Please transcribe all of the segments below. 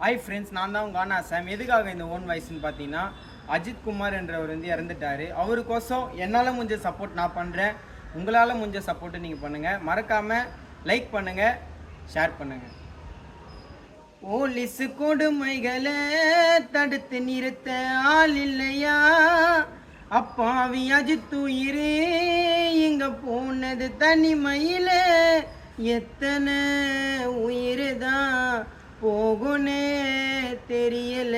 Hi friends, நான் தான் உங்கள் அண்ணா சாம். எதுக்காக இந்த ஓன் வாய்ஸ்ன்னு பார்த்தீங்கன்னா, அஜித் குமார் என்றவர் இறந்துட்டார். அவருக்கோசம் என்னால் முடிஞ்ச சப்போர்ட் நான் பண்ணுறேன். உங்களால் முடிஞ்ச சப்போர்ட்டை நீங்கள் பண்ணுங்கள். மறக்காமல் லைக் பண்ணுங்கள், ஷேர் பண்ணுங்கள். போலீஸ் கொடுமைகளை தடுத்து நிறுத்த ஆள் இல்லையா? அப்பாவி அஜித் உயிரே இங்கே போனது தனிமையில் எத்தனை உயிர் தான் போகுனே தெரியல.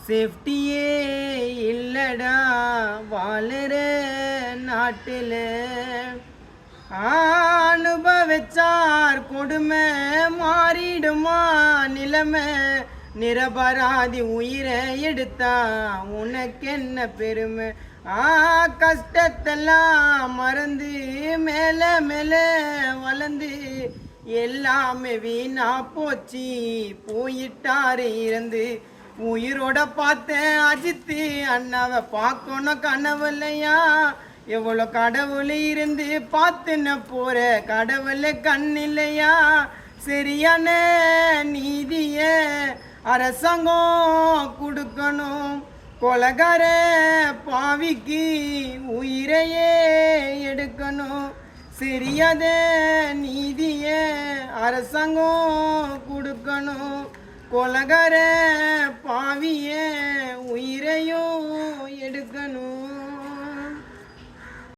சேஃப்டியே இல்லடா வாழற நாட்டில். அனுபவிச்சார் கொடுமை மாறிடுமா நிலைமை? நிரபராதி உயிரை எடுத்தா உனக்கு என்ன பெருமை? கஷ்டத்தெல்லாம் மறந்து மேல மேல வளர்ந்து எல்லாமே வீணா போச்சு போயிட்டாரு இறந்து. உயிரோட பார்த்தேன் அஜித்து அண்ணாவை பார்க்கணும் கனவு இல்லையா? எவ்வளோ கடவுள் இருந்து பார்த்துன்னு போற கடவுள் கண் இல்லையா? சரியான நீதிய அரசாங்கம் கொடுக்கணும். கொலகார பாவிக்கு உயிரையே எடுக்கணும். சரியாத நீதிய அரசாங்கம் கொடுக்கணும். கொலகார பாவிய உயிரையும் எடுக்கணும்.